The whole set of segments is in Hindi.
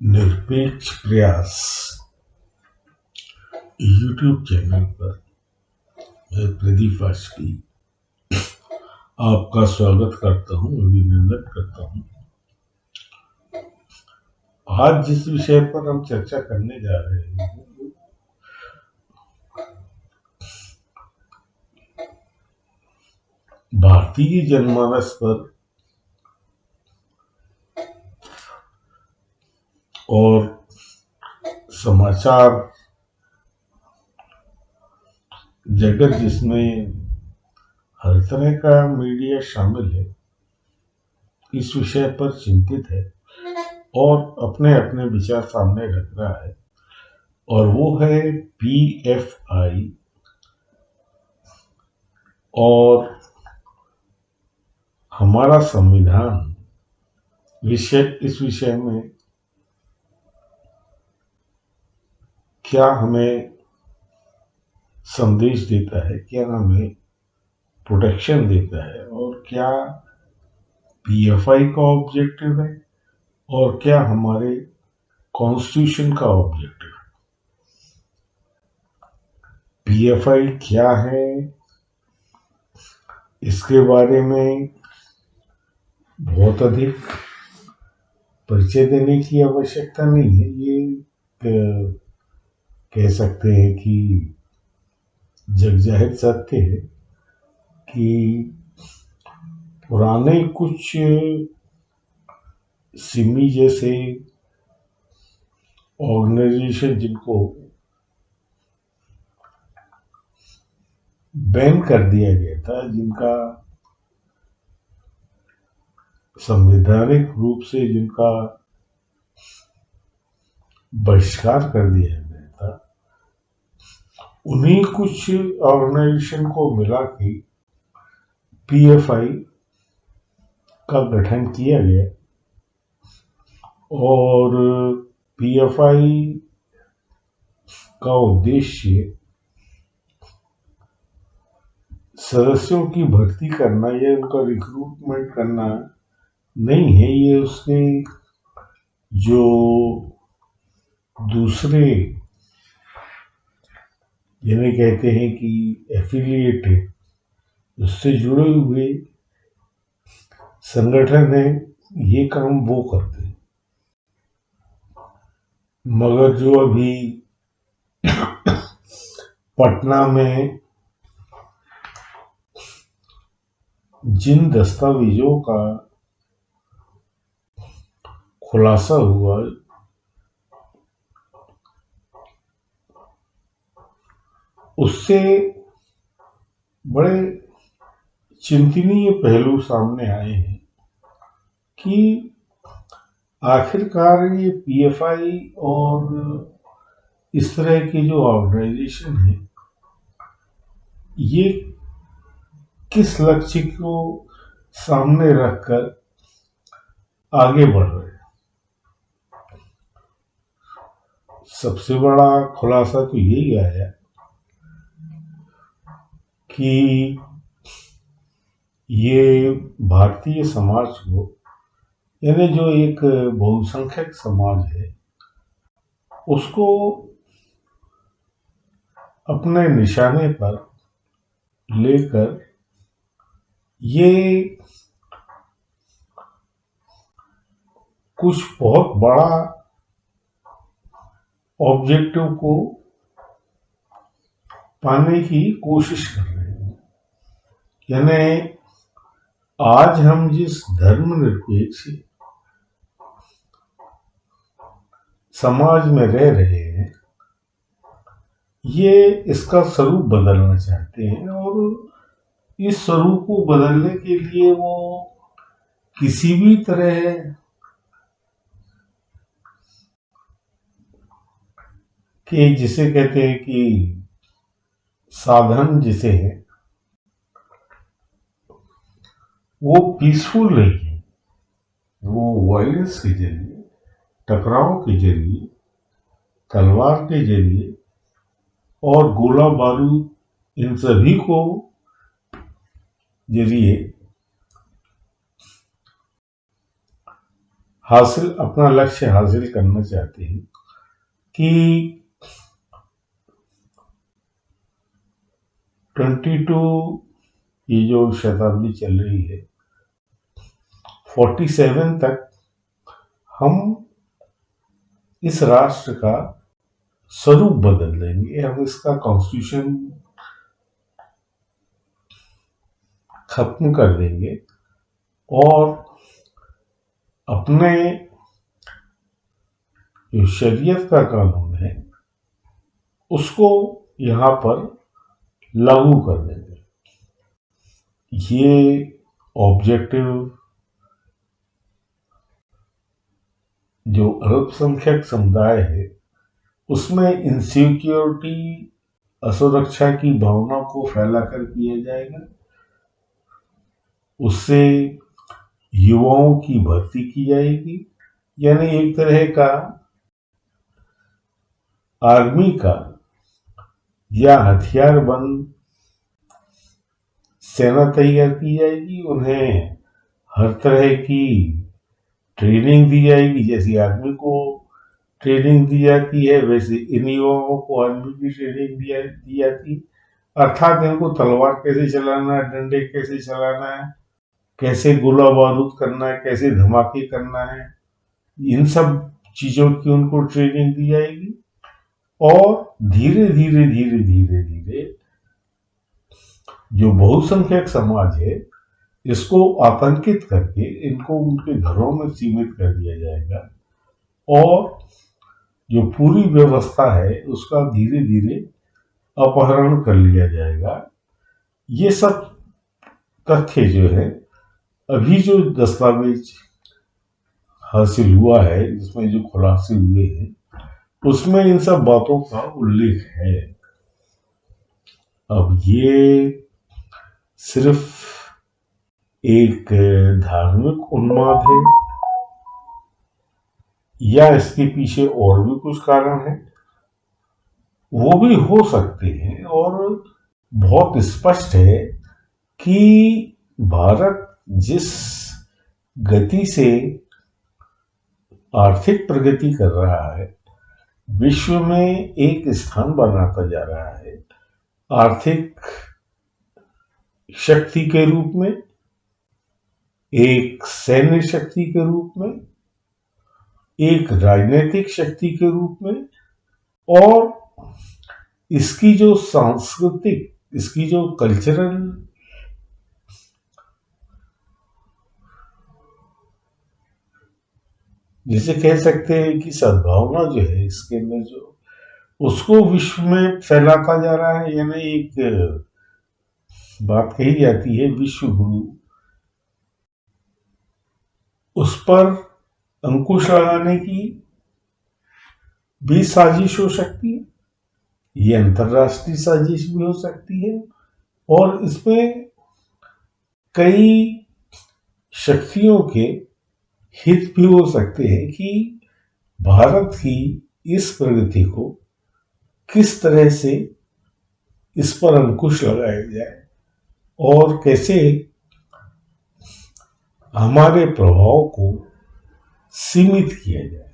निरपेक्ष प्रयास यूट्यूब चैनल पर मैं प्रदीप वाजपेयी आपका स्वागत करता हूँ, अभिनंदन करता हूँ। आज जिस विषय पर हम चर्चा करने जा रहे हैं भारतीय जनमानस पर और समाचार जगत जिसमें हर तरह का मीडिया शामिल है, इस विषय पर चिंतित है और अपने अपने विचार सामने रख रहा है। और वो है PFI और हमारा संविधान। इस विषय में क्या हमें संदेश देता है, क्या हमें प्रोटेक्शन देता है, और क्या PFI का ऑब्जेक्टिव है और क्या हमारे कॉन्स्टिट्यूशन का ऑब्जेक्टिव है। PFI क्या है, इसके बारे में बहुत अधिक परिचय देने की आवश्यकता नहीं है। ये कह सकते हैं कि जगजाहिर सत्य है कि पुराने कुछ सिमी जैसे ऑर्गेनाइजेशन जिनको बैन कर दिया गया था, जिनका संवैधानिक रूप से जिनका बहिष्कार कर दिया गया था, उन्हीं कुछ ऑर्गेनाइजेशन को मिला के PFI का गठन किया गया। और PFI का उद्देश्य सदस्यों की भर्ती करना या उनका रिक्रूटमेंट करना नहीं है। ये उसके जो दूसरे जिन्हें कहते हैं कि एफिलिएटेड, उससे जुड़े हुए संगठन है, ये काम वो करते हैं। मगर जो अभी पटना में जिन दस्तावेजों का खुलासा हुआ, उससे बड़े चिंतनीय पहलू सामने आए हैं कि आखिरकार ये PFI और इस तरह के जो ऑर्गेनाइजेशन है, ये किस लक्ष्य को सामने रखकर आगे बढ़ रहे हैं। सबसे बड़ा खुलासा तो यही आया कि ये भारतीय समाज को, यानी जो एक बहुसंख्यक समाज है, उसको अपने निशाने पर लेकर ये कुछ बहुत बड़ा ऑब्जेक्टिव को पाने की कोशिश कर रहे हैं। यानी आज हम जिस धर्मनिरपेक्ष समाज में रह रहे हैं, ये इसका स्वरूप बदलना चाहते हैं। और इस स्वरूप को बदलने के लिए वो किसी भी तरह के, जिसे कहते हैं कि साधन जिसे है, वो पीसफुल नहीं है। वो वायलेंस के जरिए, टकराव के जरिए, तलवार के जरिए और गोला बारूद, इन सभी को जरिए अपना लक्ष्य हासिल करना चाहते हैं कि 22 ये जो शताब्दी चल रही है 47 तक हम इस राष्ट्र का स्वरूप बदल देंगे, हम इसका कॉन्स्टिट्यूशन खत्म कर देंगे और अपने जो शरीयत का कानून है उसको यहाँ पर लागू कर देंगे। ये ऑब्जेक्टिव जो अल्पसंख्यक समुदाय है उसमें इनसिक्योरिटी, असुरक्षा की भावना को फैलाकर किया जाएगा। उससे युवाओं की भर्ती की जाएगी, यानी एक तरह का आर्मी का या हथियारबंद सेना तैयार की जाएगी। उन्हें हर तरह की ट्रेनिंग दी जाएगी, जैसी आर्मी को ट्रेनिंग दी जाती है वैसे इन युवाओं को आर्मी की ट्रेनिंग दी जाती है। अर्थात इनको तलवार कैसे चलाना है, डंडे कैसे चलाना है, कैसे गोला बारूद करना है, कैसे धमाके करना है, इन सब चीजों की उनको ट्रेनिंग दी जाएगी। और धीरे धीरे धीरे धीरे धीरे जो बहुसंख्यक समाज है इसको आतंकित करके इनको उनके घरों में सीमित कर दिया जाएगा और जो पूरी व्यवस्था है उसका धीरे धीरे अपहरण कर लिया जाएगा। ये सब तथ्य जो है अभी जो दस्तावेज हासिल हुआ है, इसमें जो खुलासे हुए हैं, उसमें इन सब बातों का उल्लेख है। अब ये सिर्फ एक धार्मिक उन्माद है या इसके पीछे और भी कुछ कारण है, वो भी हो सकते हैं। और बहुत स्पष्ट है कि भारत जिस गति से आर्थिक प्रगति कर रहा है, विश्व में एक स्थान बनाता जा रहा है, आर्थिक शक्ति के रूप में, एक सैन्य शक्ति के रूप में, एक राजनीतिक शक्ति के रूप में, और इसकी जो सांस्कृतिक, इसकी जो कल्चरल जिसे कह सकते हैं कि सद्भावना जो है इसके अंदर जो उसको विश्व में फैलाता जा रहा है। यानी एक बात कही जाती है विश्व गुरु, उस पर अंकुश लगाने की भी साजिश हो सकती है, ये अंतरराष्ट्रीय साजिश भी हो सकती है और इसमें कई शक्तियों के हित भी हो सकते हैं कि भारत की इस प्रगति को किस तरह से इस पर अंकुश लगाया जाए और कैसे हमारे प्रभाव को सीमित किया जाए।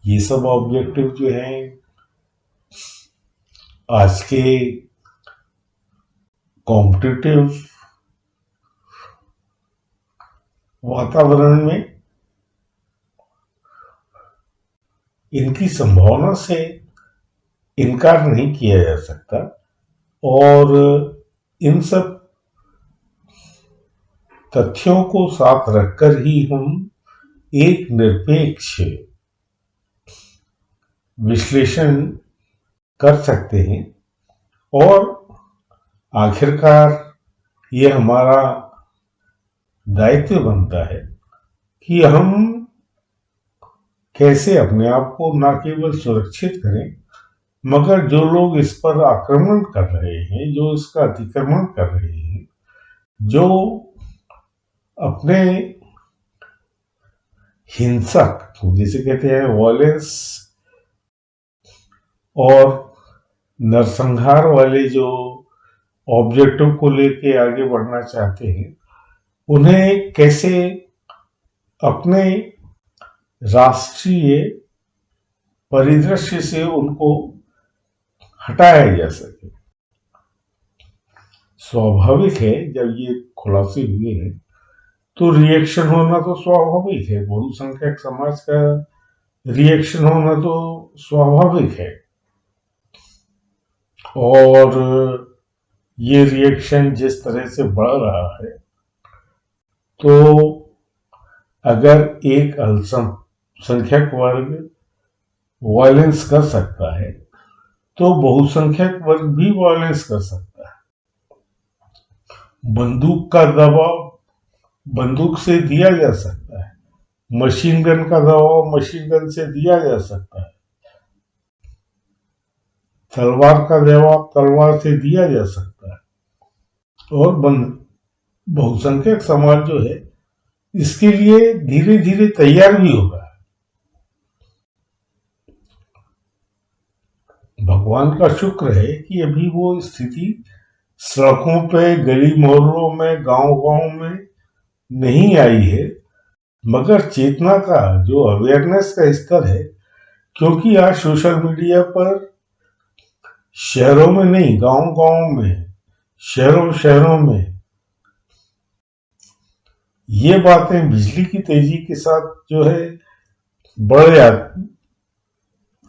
ये सब ऑब्जेक्टिव जो हैं आज के कॉम्पिटिटिव वातावरण में इनकी संभावना से इनकार नहीं किया जा सकता और इन सब तथ्यों को साथ रखकर ही हम एक निरपेक्ष विश्लेषण कर सकते हैं और आखिरकार ये हमारा दायित्व बनता है कि हम कैसे अपने आप को न केवल सुरक्षित करें, मगर जो लोग इस पर आक्रमण कर रहे हैं, जो इसका अतिक्रमण कर रहे हैं, जो अपने हिंसक, जिसे कहते हैं वॉयलेंस और नरसंहार वाले जो ऑब्जेक्टिव को लेके आगे बढ़ना चाहते हैं, उन्हें कैसे अपने राष्ट्रीय परिदृश्य से उनको हटाया जा सके। स्वाभाविक है, जब ये खुलासे हुए हैं तो रिएक्शन होना तो स्वाभाविक है, बहुसंख्यक समाज का रिएक्शन होना तो स्वाभाविक है। और ये रिएक्शन जिस तरह से बढ़ रहा है, तो अगर एक अल्पसंख्यक वर्ग वायलेंस कर सकता है तो बहुसंख्यक वर्ग भी वायलेंस कर सकता है। बंदूक का दबाव बंदूक से दिया जा सकता है, मशीन गन का दबाव मशीन गन से दिया जा सकता है, तलवार का दबाव तलवार से दिया जा सकता है। और बहुसंख्यक समाज जो है इसके लिए धीरे धीरे तैयार भी हो रहा है। भगवान का शुक्र है कि अभी वो स्थिति सड़कों पे, गली मोहल्लों में, गांव-गांव में नहीं आई है, मगर चेतना का जो अवेयरनेस का स्तर है, क्योंकि आज सोशल मीडिया पर शहरों में नहीं, गांव-गांव में, शहरों में ये बातें बिजली की तेजी के साथ जो है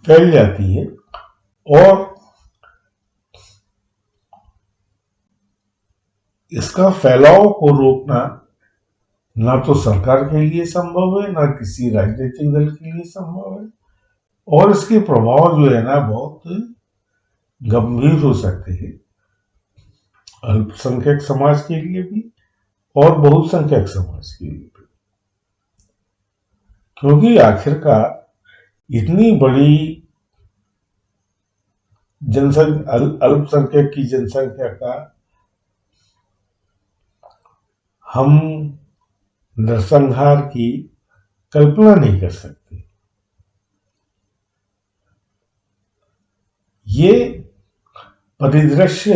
फैल जाती है। और इसका फैलाव को रोकना ना तो सरकार के लिए संभव है, ना किसी राजनीतिक दल के लिए संभव है। और इसके प्रभाव जो है ना बहुत गंभीर हो सकते हैं, अल्पसंख्यक समाज के लिए भी और बहुसंख्यक समाज के लिए भी। क्योंकि आखिरकार इतनी बड़ी अल्पसंख्यक की जनसंख्या का हम नरसंहार की कल्पना नहीं कर सकते। ये परिदृश्य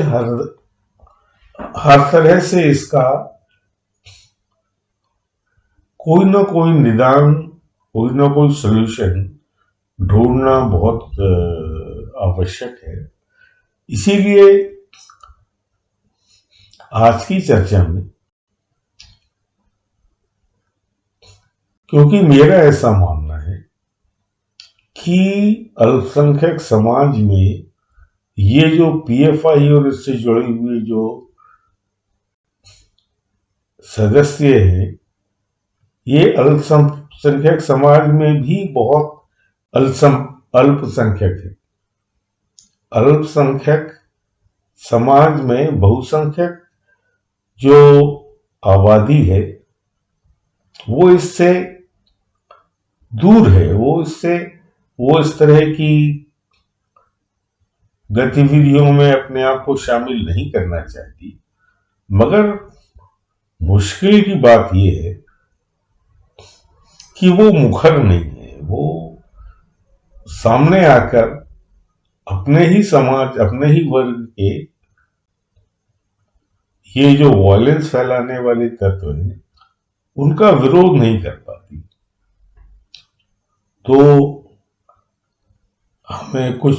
हर तरह से इसका कोई ना कोई निदान, कोई ना कोई सॉल्यूशन ढूंढना बहुत आवश्यक है। इसीलिए आज की चर्चा में, क्योंकि मेरा ऐसा मानना है कि अल्पसंख्यक समाज में ये जो पीएफआई और इससे जुड़े हुए जो सदस्य हैं, ये अल्पसंख्यक समाज में भी बहुत अल्पसंख्यक है। अल्पसंख्यक समाज में बहुसंख्यक जो आबादी है वो इससे दूर है, वो इस तरह की गतिविधियों में अपने आप को शामिल नहीं करना चाहती। मगर मुश्किल की बात यह है कि वो मुखर नहीं है, वो सामने आकर अपने ही समाज, अपने ही वर्ग के ये जो वायलेंस फैलाने वाले तत्व हैं उनका विरोध नहीं कर पाती। तो हमें कुछ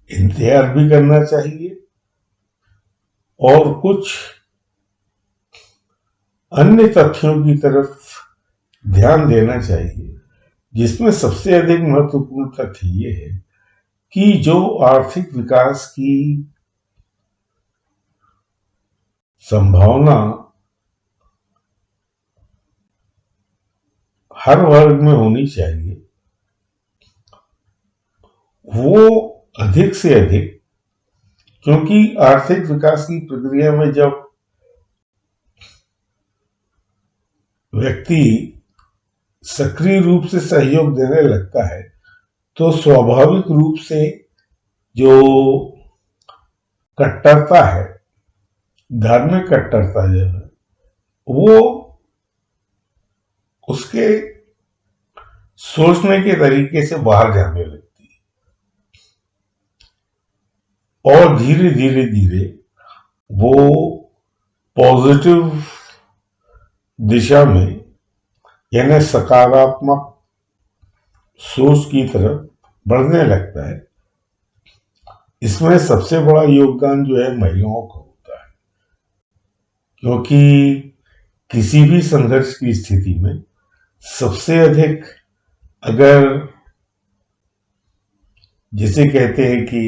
इंतजार भी करना चाहिए और कुछ अन्य तथ्यों की तरफ ध्यान देना चाहिए, जिसमें सबसे अधिक महत्वपूर्ण तथ्य ये है कि जो आर्थिक विकास की संभावना हर वर्ग में होनी चाहिए, वो अधिक से अधिक, क्योंकि आर्थिक विकास की प्रक्रिया में जब व्यक्ति सक्रिय रूप से सहयोग देने लगता है तो स्वाभाविक रूप से जो कट्टरता है, धार्मिक कट्टरता जो है, वो उसके सोचने के तरीके से बाहर जाने लगती है और धीरे धीरे वो पॉजिटिव दिशा में, यानी सकारात्मक सोच की तरफ बढ़ने लगता है। इसमें सबसे बड़ा योगदान जो है महिलाओं का होता है, क्योंकि किसी भी संघर्ष की स्थिति में सबसे अधिक, अगर जिसे कहते हैं कि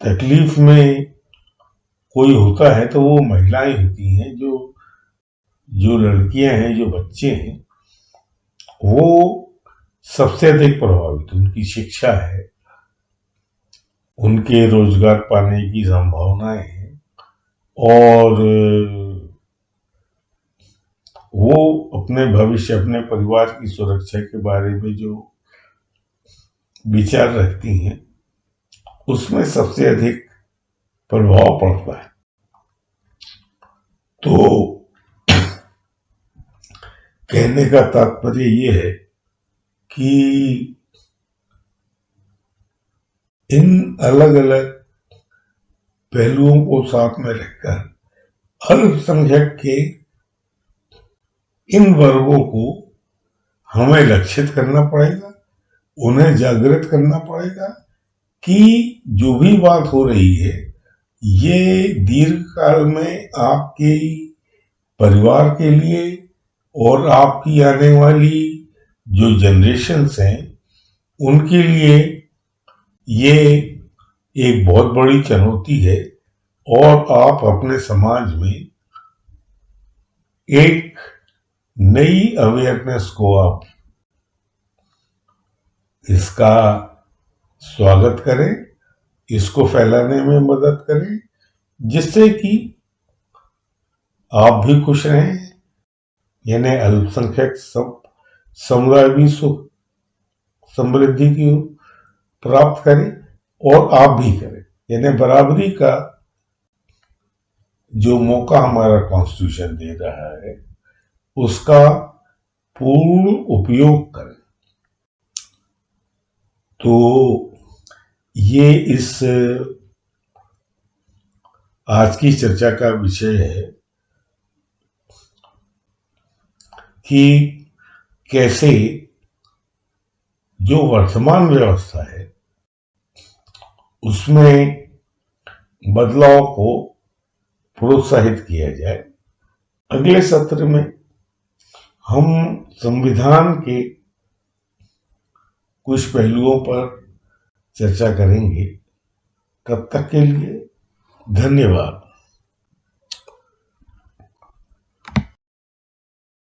तकलीफ में कोई होता है तो वो महिलाएं होती हैं। जो जो लड़कियां हैं, जो बच्चे हैं, वो सबसे अधिक प्रभावित, उनकी शिक्षा है, उनके रोजगार पाने की संभावनाएं हैं, और वो अपने भविष्य, अपने परिवार की सुरक्षा के बारे में जो विचार रखती हैं, उसमें सबसे अधिक प्रभाव पड़ता है। तो कहने का तात्पर्य ये है कि इन अलग अलग पहलुओं को साथ में रखकर अल्पसंख्यक के इन वर्गों को हमें लक्षित करना पड़ेगा, उन्हें जागृत करना पड़ेगा कि जो भी बात हो रही है ये दीर्घकाल में आपके परिवार के लिए और आपकी आने वाली जो जनरेशन्स हैं उनके लिए ये एक बहुत बड़ी चुनौती है, और आप अपने समाज में एक नई अवेयरनेस को आप इसका स्वागत करें, इसको फैलाने में मदद करें, जिससे कि आप भी खुश रहें, यानी अल्पसंख्यक सब समुदाय भी सुख समृद्धि की प्राप्त करें और आप भी करें। यानी बराबरी का जो मौका हमारा कॉन्स्टिट्यूशन दे रहा है उसका पूर्ण उपयोग करें। तो ये इस आज की चर्चा का विषय है कि कैसे जो वर्तमान व्यवस्था है उसमें बदलाव को प्रोत्साहित किया जाए। अगले सत्र में हम संविधान के कुछ पहलुओं पर चर्चा करेंगे। तब तक के लिए धन्यवाद।